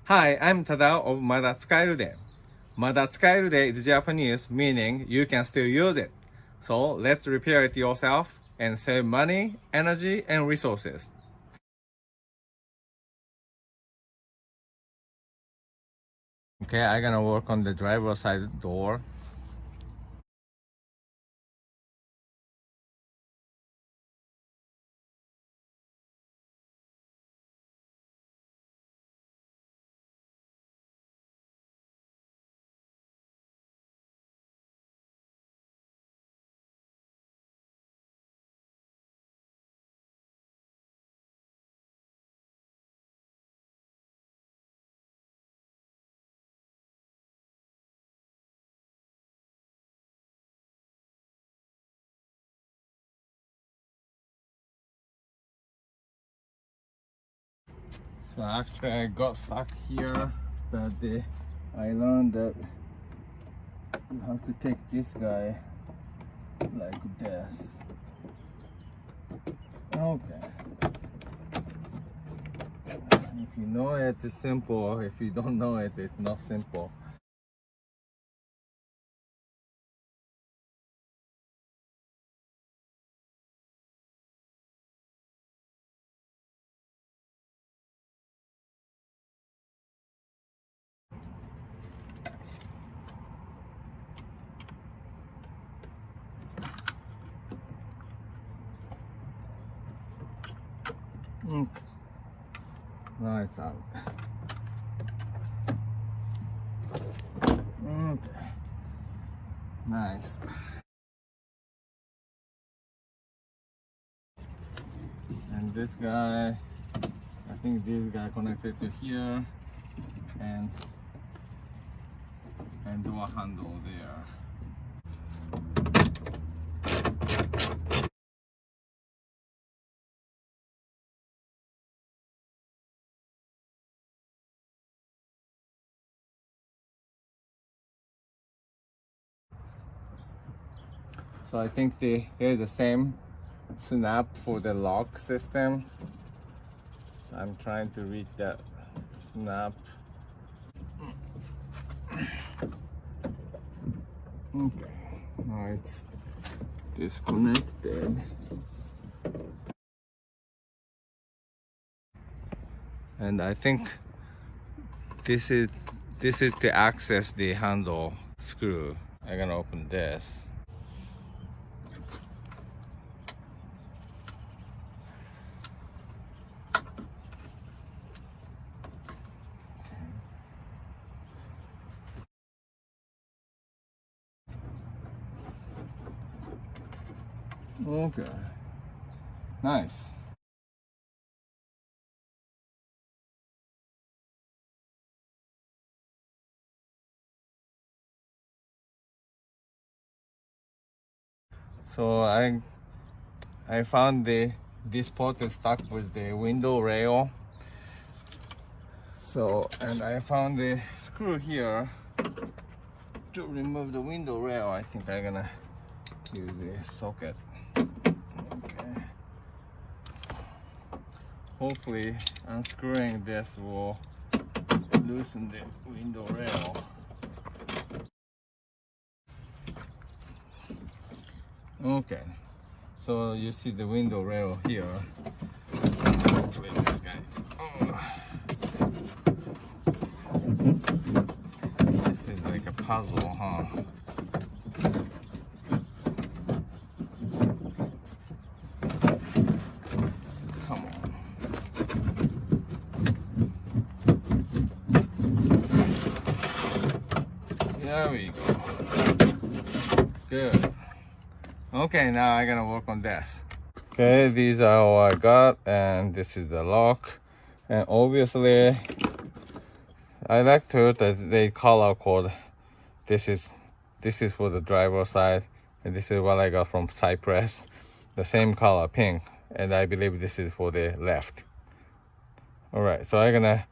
Hi, I'm Tada of Mada Tsukaeru. Mada Tsukaeru is Japanese, meaning you can still use it. So let's repair it yourself and save money, energy, and resources. Okay, I'm gonna work on the driver's side door. So actually I got stuck here, but I learned that you have to take this guy like this. Okay. If you know it, it's simple. If you don't know it, it's not simple. Okay. Now it's out. Okay. Nice. And this guy, I think this guy connected to here and door handle there. So I think here's the same snap for the lock system. I'm trying to reach that snap. Okay, now it's disconnected. And I think this is to access the handle screw. I'm gonna open this. Okay, nice. So I found this part is stuck with the window rail. So, and I found the screw here to remove the window rail. I think I'm gonna use the socket. Okay. Hopefully unscrewing this will loosen the window rail. Okay, so you see the window rail here. Hopefully this guy. Oh. This is like a puzzle, huh? Come on. There we go. Good. Okay, now I'm gonna work on this. Okay, these are all I got, and this is the lock. And obviously, I like Toyota's they color code. This is for the driver's side, and this is what I got from Cypress, the same color, pink. And I believe this is for the left. All right, so I'm gonna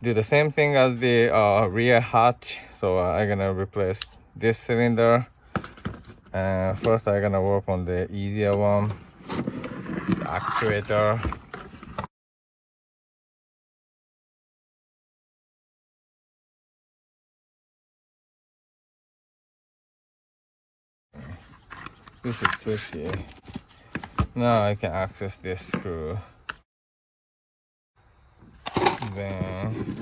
do the same thing as the rear hatch. So I'm gonna replace this cylinder. First, I'm gonna work on the easier one, the actuator. This is tricky. Now I can access this screw. Then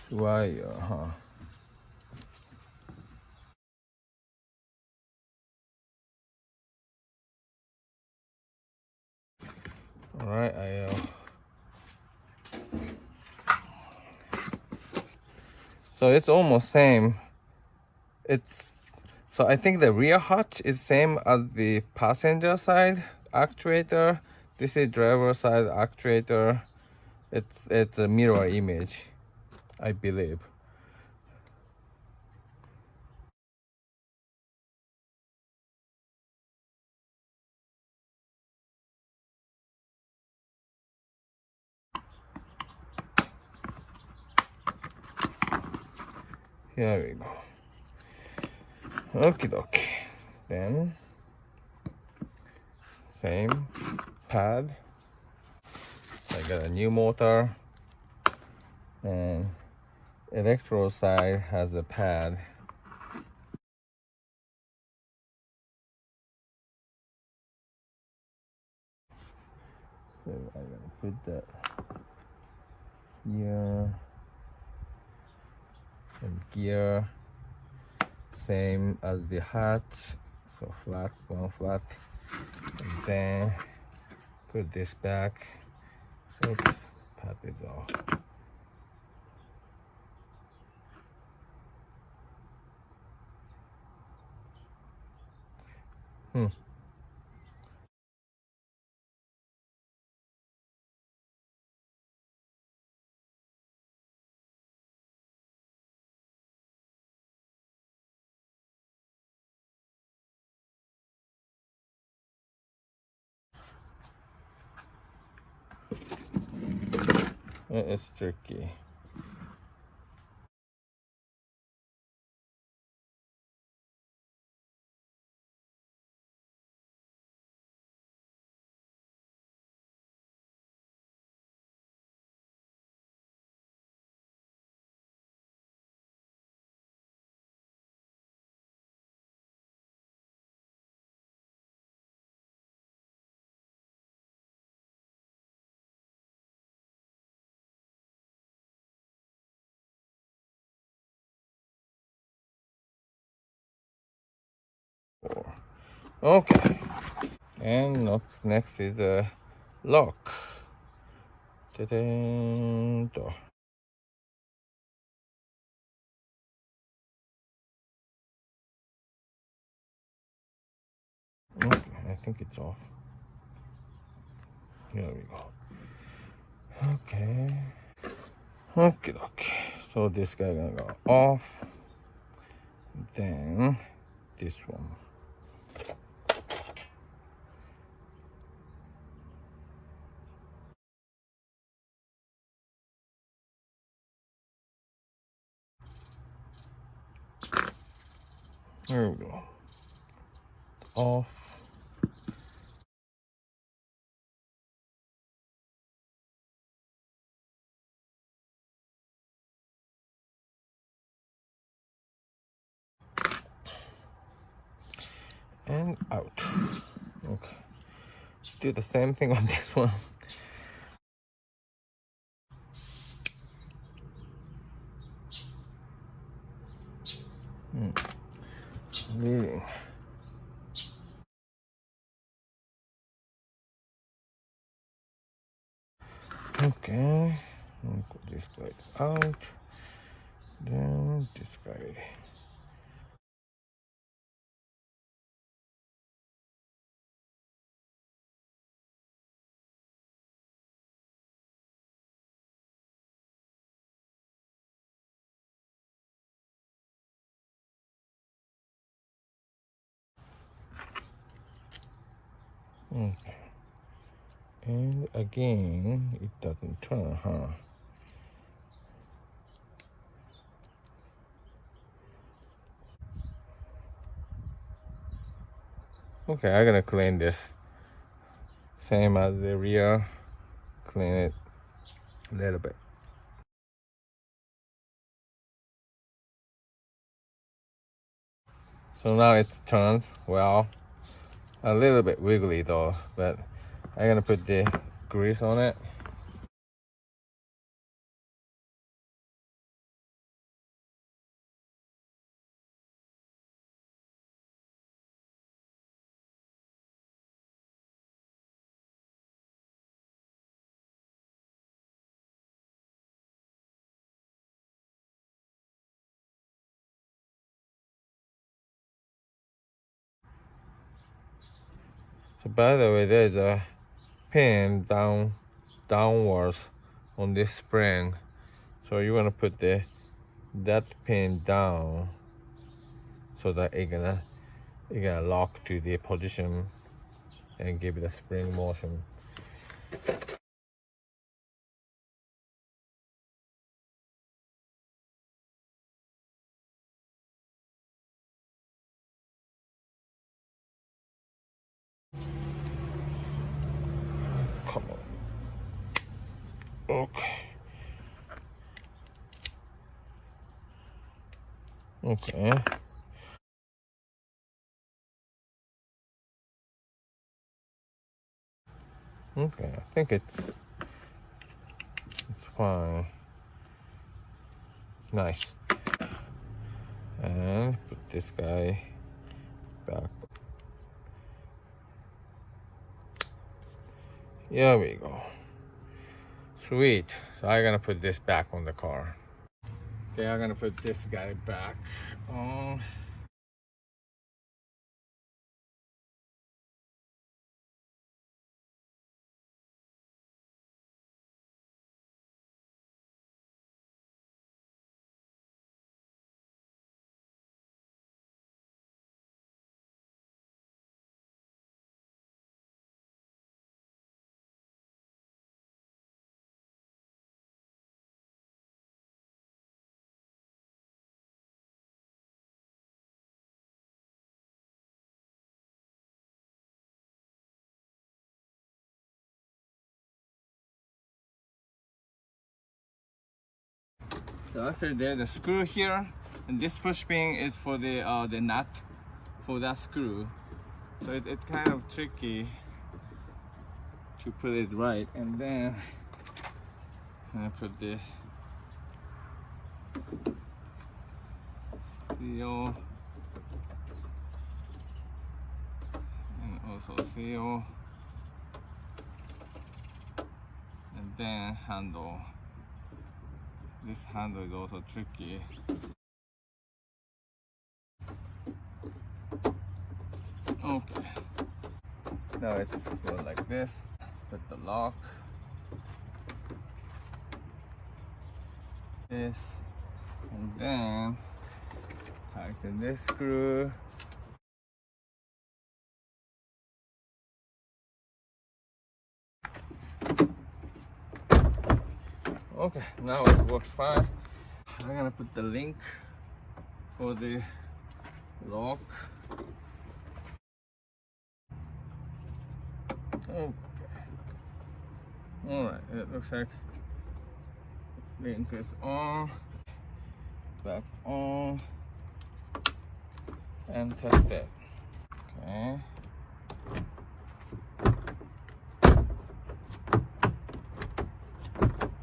wire, huh? All right, so it's almost same. So I think the rear hatch is same as the passenger side actuator. This is driver side actuator. It's a mirror image, I believe. Here we go. Okie dokie. Then same pad. I got a new motor, and electro side has a pad. So I'm gonna put that here, and gear same as the hatch, so flat, one flat, and then put this back. Oops, pad is off. It's tricky. Okay, and next is a lock. Ta-da! Okay, I think it's off. Here we go. Okay. Okay. So this guy gonna go off. Then this one. There we go. Off. And out. Okay. Do the same thing on this one. Leading. Okay. This guy is out. Then this guy. Okay. And again, it doesn't turn, huh? Okay, I'm gonna clean this. Same as the rear. Clean it a little bit. So now it turns well. A little bit wiggly though, but I'm gonna put the grease on it. So by the way, there's a pin downwards on this spring. So you want to put that pin down so that it's gonna lock to the position and give it a spring motion. Come on. Okay. Okay. Okay, I think it's fine. Nice. And put this guy back. Here we go. Sweet. So I'm gonna put this back on the car. Okay, I'm gonna put this guy back on. So after there's a screw here, and this push pin is for the nut for that screw. So it's kind of tricky to put it right, and then I put the seal and also seal, and then handle. This handle is also tricky. Okay. Now it's go like this. Put the lock. This. And then tighten this screw. Okay, now it works fine. I'm gonna put the link for the lock. Okay. Alright, it looks like link is on. Back on. And test it. Okay.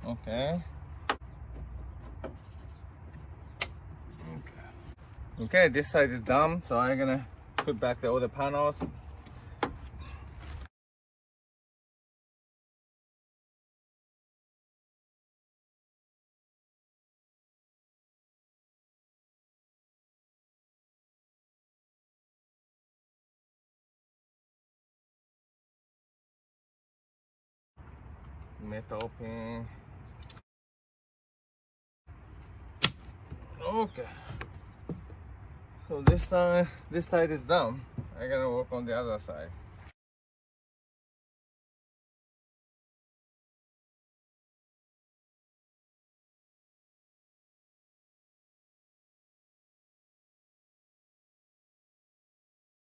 Okay. Okay, this side is done, so I'm gonna put back the other panels. Metal pin. Okay. So this side is done. I'm gonna work on the other side.